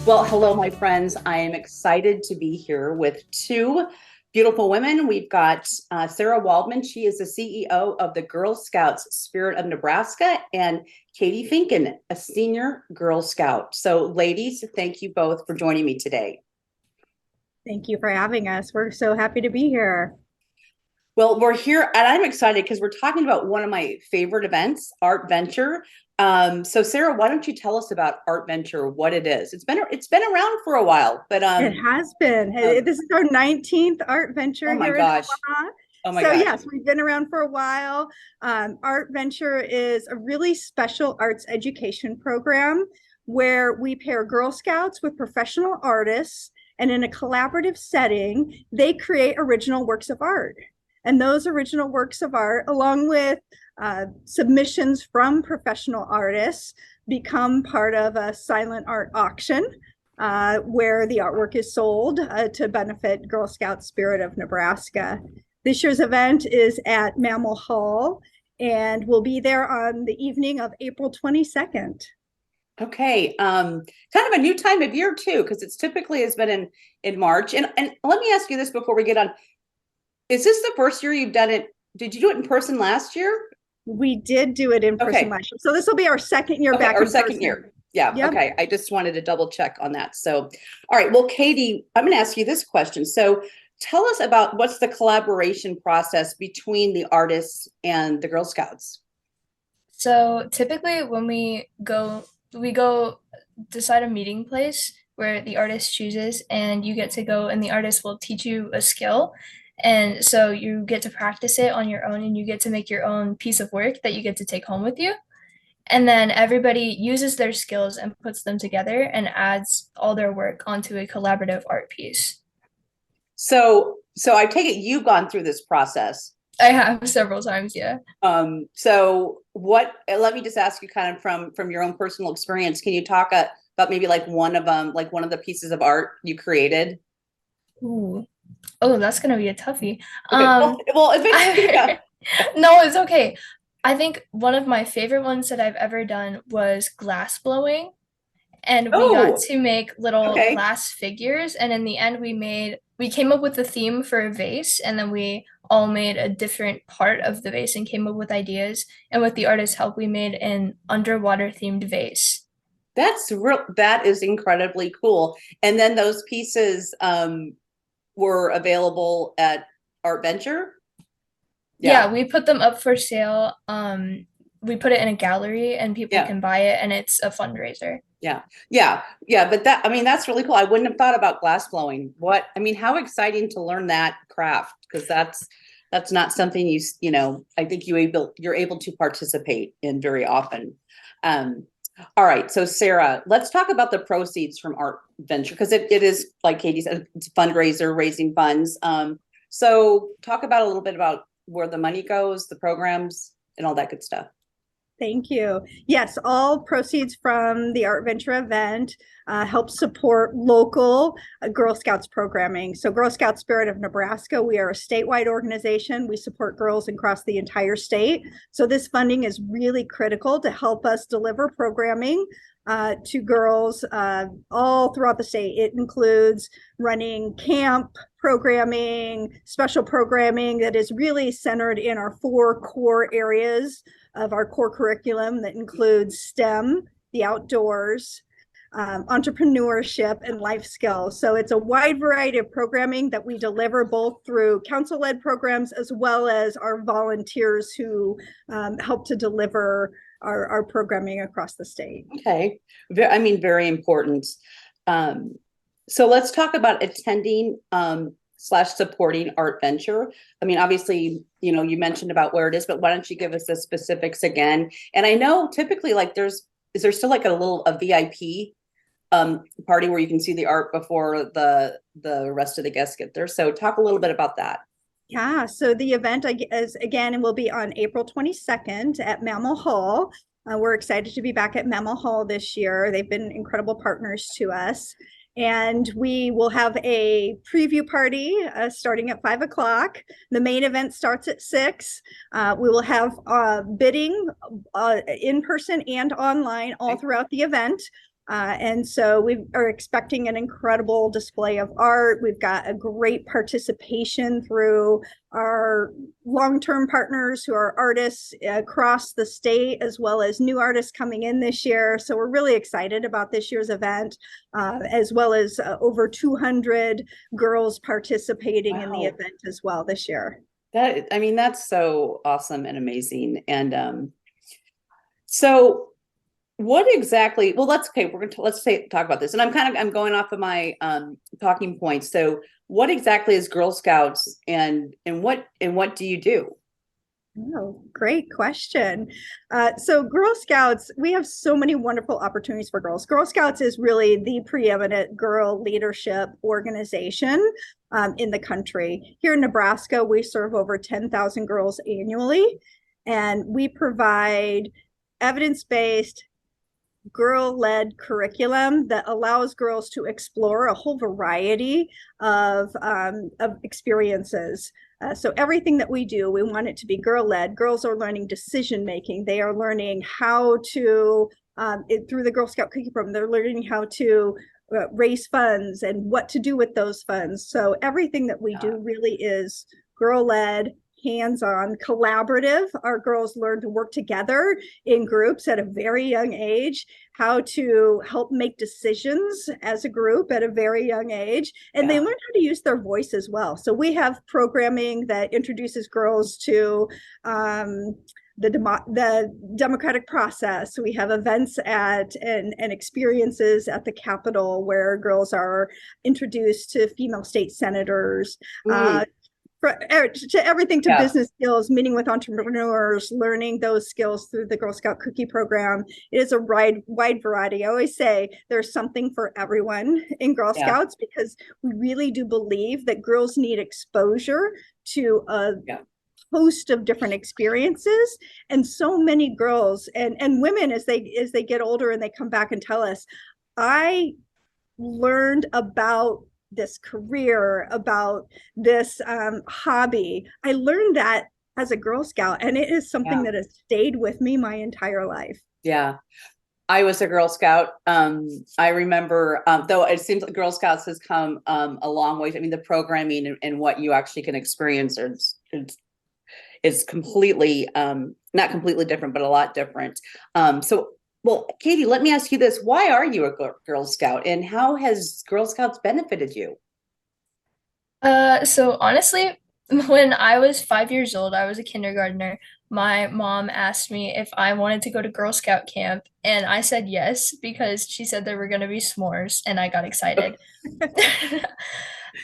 Well, hello, my friends. I am excited to be here with two beautiful women. We've got Sarah Waldman. She is the CEO of the Girl Scouts Spirit of Nebraska, and Katie Finken, a senior Girl Scout. So, ladies, thank you both for joining me today. Thank you for having us. We're so happy to be here. Well, we're here, and I'm excited because we're talking about one of my favorite events, Art Venture. So, Sarah, why don't you tell us about Art Venture, what it is? It's been around for a while, but It has been. um, This is our 19th art venture oh my here in gosh, Omaha. oh my So, gosh. yes, we've been around for a while. Art Venture is a really special arts education program where we pair Girl Scouts with professional artists, and in a collaborative setting, they create original works of art. And those original works of art, along with submissions from professional artists, become part of a silent art auction where the artwork is sold to benefit Girl Scout Spirit of Nebraska. This year's event is at Mammal Hall, and we'll be there on the evening of April 22nd. Okay, kind of a new time of year too, because it's typically has been in March. And let me ask you this before we get on: is this the first year you've done it? Did you do it in person last year? We did do it in person Okay, last year. So this will be our second year okay, back our in second person. year. Yeah, Yep. okay. I just wanted to double check on that. So, all right. Well, Katie, I'm going to ask you this question. So, tell us about what's the collaboration process between the artists and the Girl Scouts. So typically when we go decide a meeting place where the artist chooses and you get to go and the artist will teach you a skill. And so you get to practice it on your own and you get to make your own piece of work that you get to take home with you. And then everybody uses their skills and puts them together and adds all their work onto a collaborative art piece. So I take it you've gone through this process. I have several times, yeah. So what? Let me just ask you, kind of from your own personal experience. Can you talk about maybe like one of them, like one of the pieces of art you created? Ooh. Oh, that's gonna be a toughie. Okay. Well, if it's yeah, I, no, it's okay. I think one of my favorite ones that I've ever done was glass blowing, and we got oh, to make little okay. glass figures, and in the end we came up with a theme for a vase, and then we all made a different part of the vase and came up with ideas, and with the artist's help, we made an underwater themed vase. That's real. That is incredibly cool. And then those pieces were available at Art Venture. Yeah, Yeah, we put them up for sale. We put it in a gallery and people yeah, can buy it and it's a fundraiser. yeah, yeah, yeah. But that, I mean, that's really cool. I wouldn't have thought about glass blowing. What, I mean, how exciting to learn that craft, because that's not something I think you're able to participate in very often. Um, all right, so Sarah, let's talk about the proceeds from Art Venture, because it is, like Katie said, it's a fundraiser raising funds. So talk about a little bit about where the money goes, the programs, and all that good stuff. Thank you. Yes, all proceeds from the Art Venture event help support local Girl Scouts programming. So, Girl Scout Spirit of Nebraska, we are a statewide organization. We support girls across the entire state. So, this funding is really critical to help us deliver programming to girls all throughout the state. It includes running camp programming, special programming that is really centered in our four core areas of our core curriculum that includes STEM, the outdoors, entrepreneurship, and life skills. So it's a wide variety of programming that we deliver both through council-led programs as well as our volunteers who help to deliver our programming across the state. Okay, I mean, very important. Um, so let's talk about attending slash supporting Art Venture. I mean, obviously, you mentioned about where it is, but why don't you give us the specifics again? And I know typically, like, is there still like a VIP party where you can see the art before the rest of the guests get there? So talk a little bit about that. Yeah, so the event is again will be on April 22nd at Mammal Hall. We're excited to be back at Mammal Hall this year. They've been incredible partners to us. And we will have a preview party starting at 5 o'clock. The main event starts at 6. We will have bidding in person and online all throughout the event. And so we are expecting an incredible display of art. We've got a great participation through our long-term partners who are artists across the state, as well as new artists coming in this year. So we're really excited about this year's event, as well as over 200 girls participating in the event as well this year. I mean, that's so awesome and amazing. And so what exactly, well, let's talk about this. And I'm going off of my talking points. So what exactly is Girl Scouts and what do you do? Oh, great question. So Girl Scouts, we have so many wonderful opportunities for girls. Girl Scouts is really the preeminent girl leadership organization in the country. Here in Nebraska, we serve over 10,000 girls annually, and we provide evidence-based girl-led curriculum that allows girls to explore a whole variety of experiences. So everything that we do, we want it to be girl-led. Girls are learning decision making. They are learning how to, through the Girl Scout Cookie Program, they're learning how to raise funds and what to do with those funds. So everything that we do really is girl-led, hands-on, collaborative. Our girls learn to work together in groups at a very young age, how to help make decisions as a group at a very young age, and they learn how to use their voice as well. So we have programming that introduces girls to the democratic process. We have events and experiences at the Capitol where girls are introduced to female state senators, to everything, to business skills, meeting with entrepreneurs, learning those skills through the Girl Scout Cookie Program. It is a wide variety. I always say there's something for everyone in Girl Scouts, because we really do believe that girls need exposure to a host of different experiences. And so many girls and women, as they get older and they come back and tell us, I learned about this career, about this hobby. I learned that as a Girl Scout, and it is something that has stayed with me my entire life. Yeah. I was a Girl Scout. I remember, though it seems like Girl Scouts has come a long way. I mean, the programming and what you actually can experience is completely, not completely different, but a lot different. Well, Katie, let me ask you this. Why are you a Girl Scout, and how has Girl Scouts benefited you? So honestly, when I was 5 years old, I was a kindergartner. My mom asked me if I wanted to go to Girl Scout camp, and I said yes because she said there were going to be s'mores, and I got excited.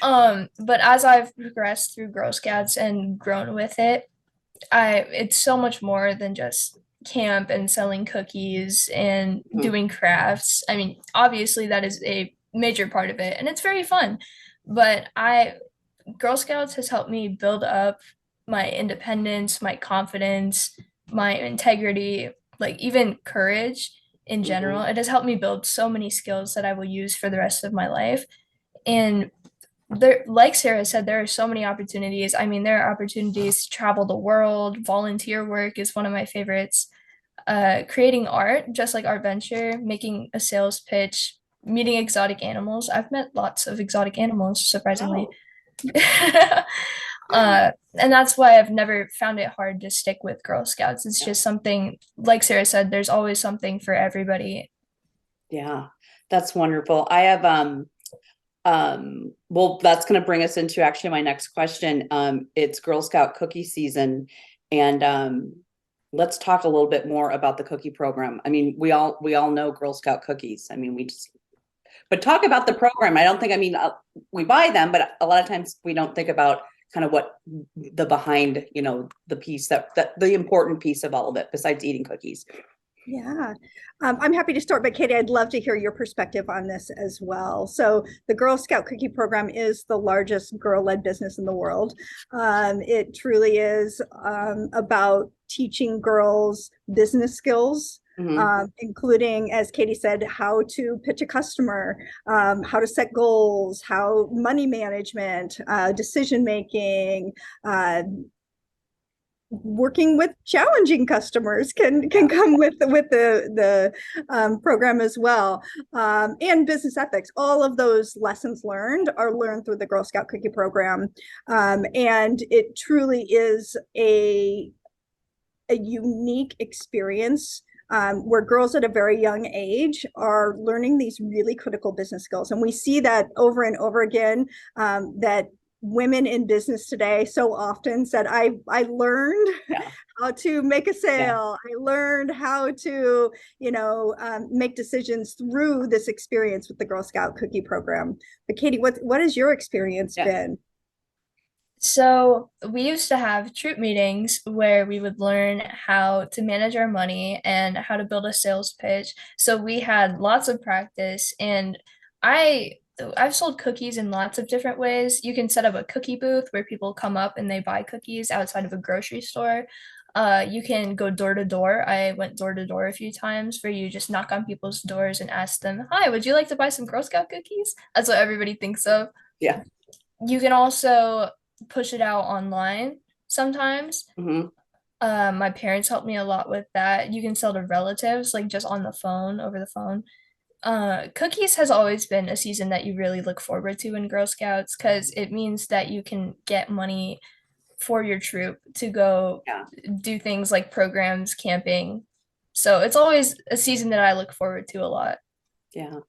But as I've progressed through Girl Scouts and grown with it, it's so much more than just camp and selling cookies and doing crafts. I mean, obviously that is a major part of it, and it's very fun. But Girl Scouts has helped me build up my independence, my confidence, my integrity, like even courage in general. It has helped me build so many skills that I will use for the rest of my life. And there, like Sarah said, there are so many opportunities. I mean, there are opportunities to travel the world. Volunteer work is one of my favorites. Creating art, just like Art Venture, making a sales pitch, meeting exotic animals. I've met lots of exotic animals, surprisingly. And that's why I've never found it hard to stick with Girl Scouts. It's just something, like Sarah said, there's always something for everybody. Yeah, that's wonderful. I have well, that's going to bring us into actually my next question. It's Girl Scout cookie season, and let's talk a little bit more about the cookie program. I mean, we all know Girl Scout cookies. I mean, but talk about the program. I don't think, I mean, we buy them, but a lot of times we don't think about kind of what the behind, the piece that the important piece of all of it, besides eating cookies. Yeah, I'm happy to start, but Katie, I'd love to hear your perspective on this as well. So the Girl Scout Cookie Program is the largest girl-led business in the world. It truly is about teaching girls business skills, including, as Katie said, how to pitch a customer, how to set goals, how money management, decision making, working with challenging customers can come with the program as well, and business ethics. All of those lessons learned are learned through the Girl Scout cookie program, and it truly is a unique experience, where girls at a very young age are learning these really critical business skills. And we see that over and over again, that women in business today so often said, I learned how to make a sale. I learned how to, make decisions through this experience with the Girl Scout cookie program. But Katie, what has your experience been? So we used to have troop meetings where we would learn how to manage our money and how to build a sales pitch. So we had lots of practice, and I I've sold cookies in lots of different ways. You can set up a cookie booth where people come up and they buy cookies outside of a grocery store. You can go door to door. I went door to door a few times where you just knock on people's doors and ask them, "Hi, would you like to buy some Girl Scout cookies?" That's what everybody thinks of. Yeah. You can also push it out online sometimes. Hmm. My parents helped me a lot with that. You can sell to relatives, like just on the phone, over the phone. Cookies has always been a season that you really look forward to in Girl Scouts because it means that you can get money for your troop to go Yeah. do things like programs, camping. So it's always a season that I look forward to a lot. Yeah.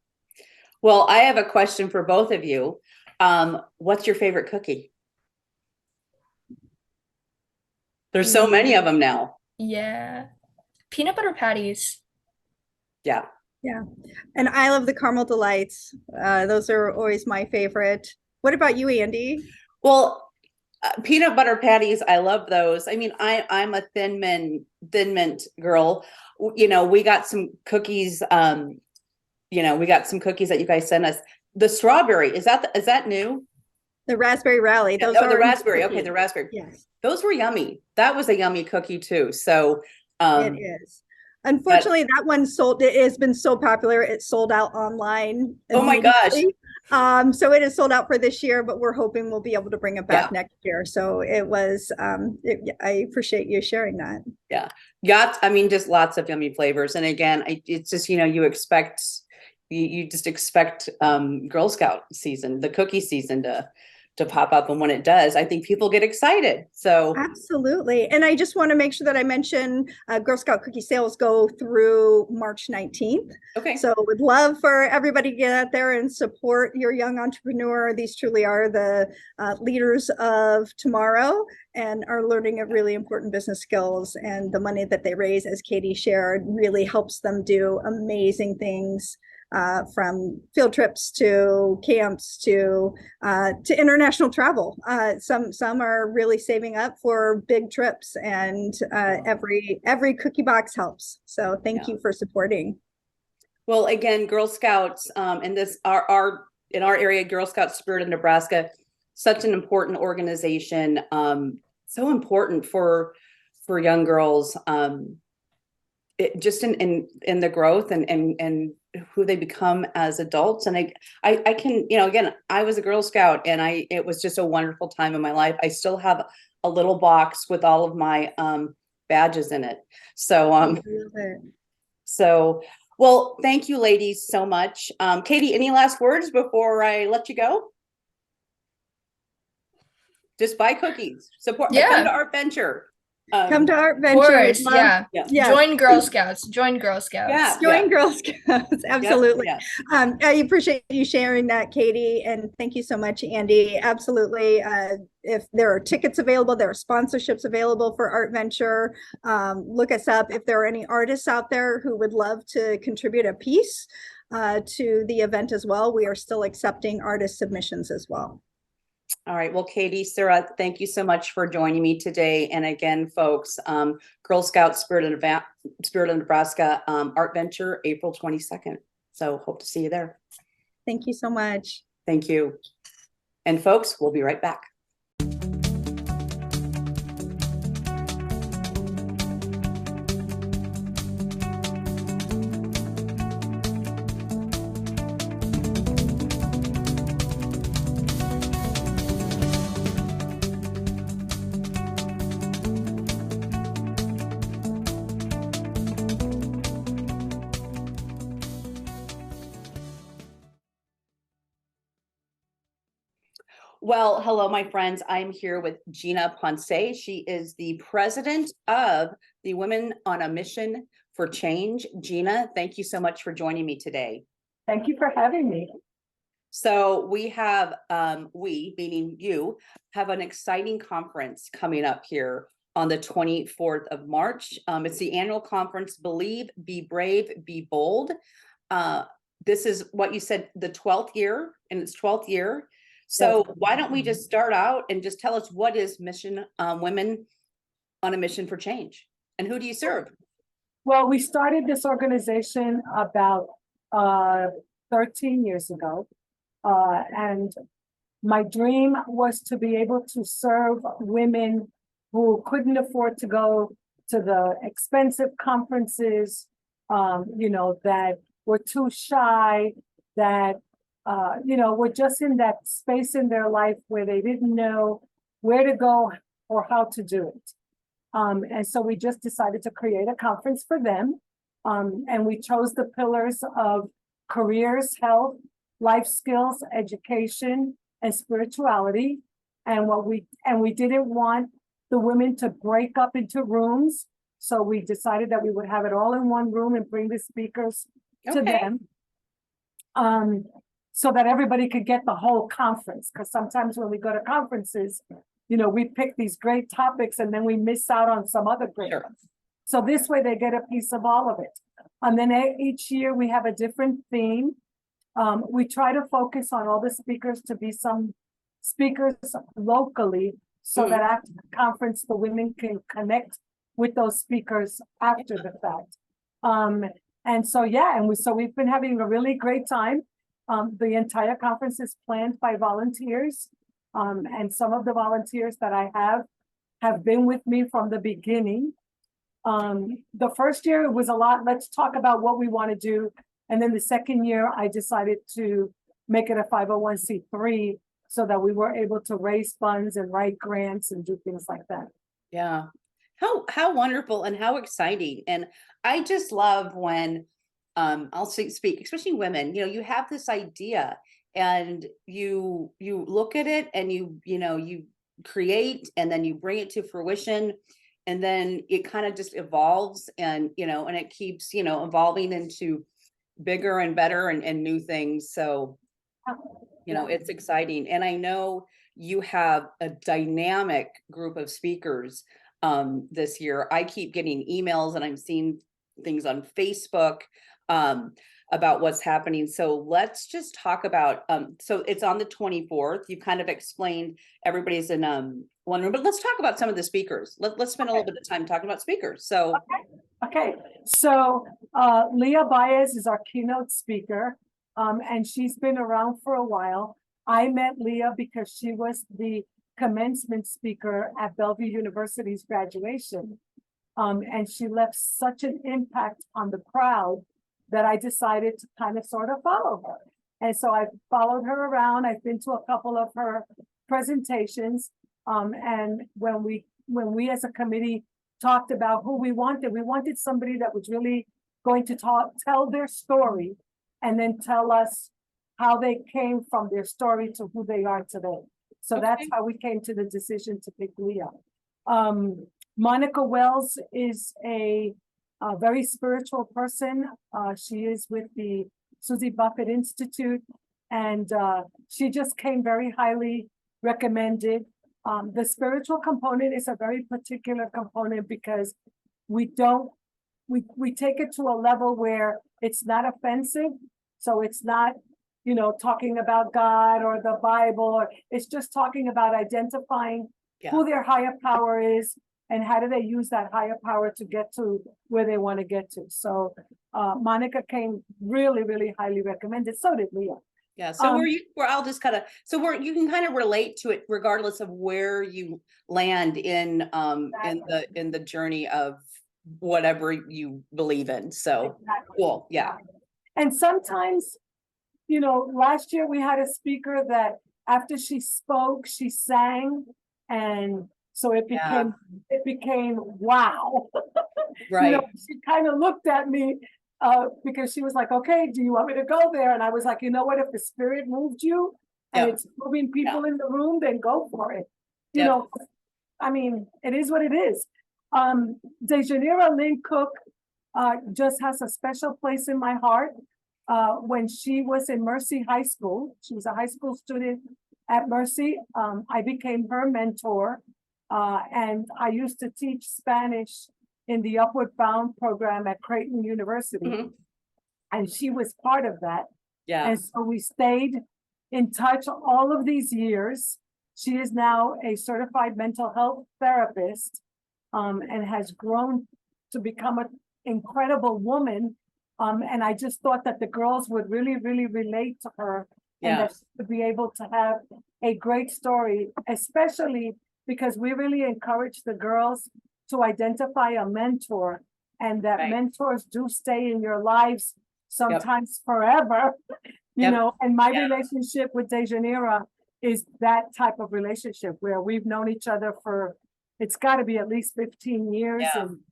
Well, I have a question for both of you. What's your favorite cookie? There's so many of them now. Yeah. Peanut butter patties. Yeah. Yeah. And I love the caramel delights. Those are always my favorite. What about you, Andy? Well, peanut butter patties, I love those. I mean, I'm a thin mint girl. We got some cookies. We got some cookies that you guys sent us. The strawberry, is that new? The raspberry rally. Those Oh, the are raspberry. cookies. Okay, the raspberry. Yes, Those were yummy. That was a yummy cookie too. So, it is. Unfortunately, that one sold. It has been so popular. It sold out online oh my gosh. immediately. So it is sold out for this year, but we're hoping we'll be able to bring it back next year. So it was. I appreciate you sharing that. Yeah. I mean, just lots of yummy flavors. And again, it's just, you just expect Girl Scout season, the cookie season to pop up. And when it does, I think people get excited. So absolutely. And I just want to make sure that I mention Girl Scout cookie sales go through March 19th. okay. So would love for everybody to get out there and support your young entrepreneur. These truly are the leaders of tomorrow and are learning a really important business skills, and the money that they raise, as Katie shared, really helps them do amazing things. From field trips to camps to international travel. Some are really saving up for big trips, and every cookie box helps. So thank you for supporting. Well, again, Girl Scouts in our area, Girl Scout Spirit of Nebraska, such an important organization. So important for young girls. Just in the growth and who they become as adults. And I can, again, I was a Girl Scout, and it was just a wonderful time in my life. I still have a little box with all of my badges in it. So well, thank you ladies so much. Katie, any last words before I let you go? Just buy cookies, support, come to Art Venture. Come to Art Of Venture. course, yeah. Join Girl Scouts. Join Girl Scouts. Join Girl Scouts. Absolutely. Yeah. I appreciate you sharing that, Katie, and thank you so much, Andy. Absolutely. If there are tickets available, there are sponsorships available for Art Venture. Look us up. If there are any artists out there who would love to contribute a piece to the event as well, we are still accepting artist submissions as well. All right. Well, Katie, Sarah, thank you so much for joining me today. And again, folks, Girl Scout Spirit of Nebraska Art Venture, April 22nd. So hope to see you there. Thank you so much. Thank you. And folks, we'll be right back. Well, hello, my friends. I'm here with Gina Ponce. She is the president of the Women on a Mission for Change. Gina, thank you so much for joining me today. Thank you for having me. So we have, we, meaning you, have an exciting conference coming up here on the 24th of March. It's the annual conference, Believe, Be Brave, Be Bold. This is what you said, the 12th year, and it's 12th year. So why don't we just start out and just tell us what is Mission Women on a Mission for Change, and who do you serve? Well, we started this organization about 13 years ago. And my dream was to be able to serve women who couldn't afford to go to the expensive conferences, that were too shy, that were just in that space in their life where they didn't know where to go or how to do it. And so we just decided to create a conference for them. And we chose the pillars of careers, health, life skills, education, and spirituality. And we didn't want the women to break up into rooms. So we decided that we would have it all in one room and bring the speakers to them. So that everybody could get the whole conference. Because sometimes when we go to conferences, we pick these great topics and then we miss out on some other great ones. So this way they get a piece of all of it. And then each year we have a different theme. We try to focus on all the speakers to be some speakers locally so that after the conference, the women can connect with those speakers after the fact. So we've been having a really great time. The entire conference is planned by volunteers. And some of the volunteers that I have been with me from the beginning. The first year it was a lot, let's talk about what we want to do. And then the second year, I decided to make it a 501c3 so that we were able to raise funds and write grants and do things like that. Yeah. How wonderful and how exciting. And I just love when I'll speak, especially women, you have this idea and you look at it and you create and then you bring it to fruition. And then it kind of just evolves and it keeps, evolving into bigger and better and new things. So, it's exciting. And I know you have a dynamic group of speakers this year. I keep getting emails and I'm seeing things on Facebook about what's happening. So let's just talk about, so it's on the 24th. You kind of explained everybody's in one room, but let's talk about some of the speakers. Let's spend a little bit of time talking about speakers. So Okay. So Leah Baez is our keynote speaker, and she's been around for a while. I met Leah because she was the commencement speaker at Bellevue University's graduation. And she left such an impact on the crowd that I decided to kind of sort of follow her. And so I followed her around. I've been to a couple of her presentations. And when we as a committee talked about who we wanted somebody that was really going to tell their story and then tell us how they came from their story to who they are today. So that's how we came to the decision to pick Leah. Monica Wells is a very spiritual person. She is with the Susie Buffett Institute, and she just came very highly recommended. The spiritual component is a very particular component because we take it to a level where it's not offensive. So it's not, talking about God or the Bible, or it's just talking about identifying who their higher power is and how do they use that higher power to get to where they want to get to. So Monica came really, really highly recommended. So did Leah. Yeah. So I'll just you can kind of relate to it regardless of where you land in the journey of whatever you believe in. So cool. Yeah. And sometimes, last year we had a speaker that after she spoke, she sang, and so it became wow. Right. She kind of looked at me because she was like, okay, do you want me to go there? And I was like, you know what, if the spirit moved you, and Yep. it's moving people in the room, then go for it. You Yep. know, I mean, it is what it is. Dejanira Lynn Cook just has a special place in my heart. When she was in Mercy High School, she was a high school student at Mercy. I became her mentor, and I used to teach Spanish in the Upward Bound program at Creighton University, Mhm. and she was part of that. Yeah. And so we stayed in touch all of these years. She is now a certified mental health therapist, and has grown to become an incredible woman. And I just thought that the girls would really, really relate to her, and Yeah. that she would be able to have a great story, especially because we really encourage the girls to identify a mentor, and that Right. mentors do stay in your lives sometimes forever, you Yep. know, and my Yeah. relationship with Dejanira is that type of relationship where we've known each other for, it's gotta be at least 15 years. Yeah. And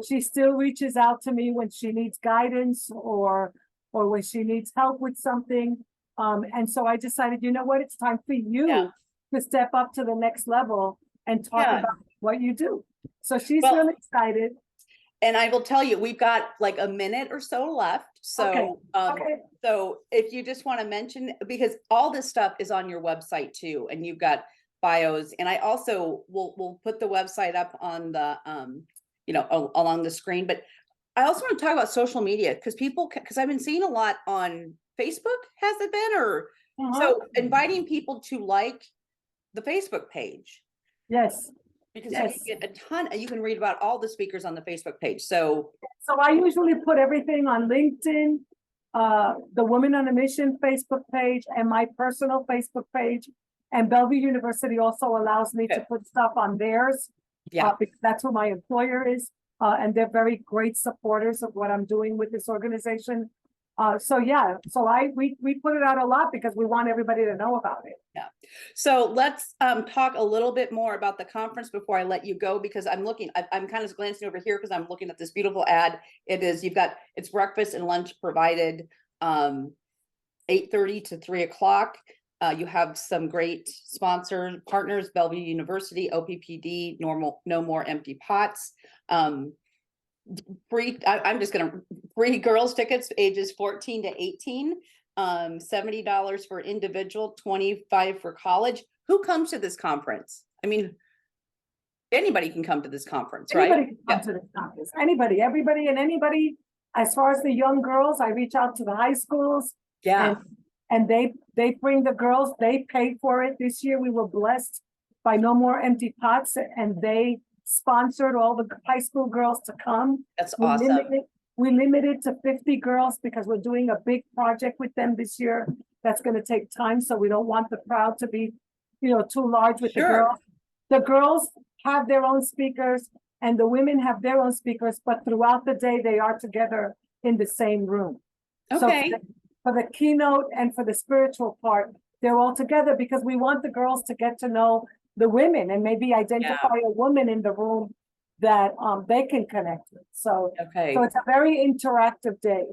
she still reaches out to me when she needs guidance or when she needs help with something. And so I decided, you know what, it's time for you Yeah. to step up to the next level and talk Yeah. about what you do. So she's Well, really excited. And I will tell you, we've got like a minute or so left. So, Okay. so if you just want to mention, because all this stuff is on your website too, and you've got bios, and I also will put the website up on the, along the screen, but I also want to talk about social media because because I've been seeing a lot on Facebook, has it been, or so inviting people to like the Facebook page. Yes. Because Yes. you can get a ton, you can read about all the speakers on the Facebook page. So I usually put everything on LinkedIn, the Women on a Mission Facebook page, and my personal Facebook page. And Bellevue University also allows me to Okay. put stuff on theirs. Yeah. Because that's who my employer is. And they're very great supporters of what I'm doing with this organization. So we put it out a lot because we want everybody to know about it. Yeah. So let's talk a little bit more about the conference before I let you go, because I'm kind of glancing over here because I'm looking at this beautiful ad. It's breakfast and lunch provided 8:30 to 3:00. You have some great sponsor partners, Bellevue University, OPPD, No More Empty Pots. Free girls tickets ages 14 to 18, $70 for individual, $25 for college. Who comes to this conference? I mean, anybody can come to this conference, right? Anybody can come to this conference. Anybody, everybody and anybody. As far as the young girls, I reach out to the high schools. Yeah. And they bring the girls, they pay for it. This year we were blessed by No More Empty Pots, and they sponsored all the high school girls to come. That's awesome. We limited to 50 girls because we're doing a big project with them this year. That's going to take time. So we don't want the crowd to be, too large with the girls. The girls have their own speakers and the women have their own speakers, but throughout the day, they are together in the same room. Okay. So for the keynote and for the spiritual part, they're all together because we want the girls to get to know the women and maybe identify a woman in the room that they can connect with. So it's a very interactive day.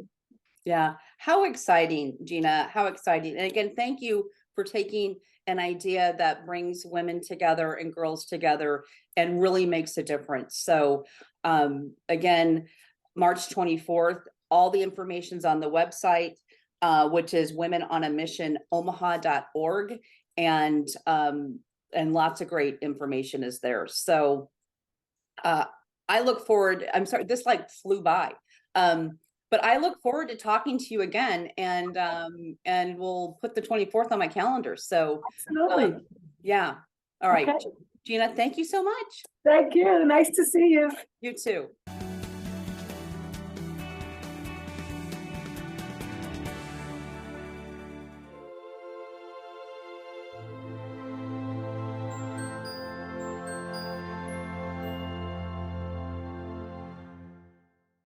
Yeah. How exciting, Gina. How exciting. And again, thank you for taking an idea that brings women together and girls together and really makes a difference. So again, March 24th, all the information's on the website, which is womenonamissionomaha.org. And lots of great information is there. So I look forward, I'm sorry, this like flew by. But I look forward to talking to you again, and we'll put the 24th on my calendar. So absolutely. Yeah. All right. Okay. Gina, thank you so much. Thank you. Nice to see you. You too.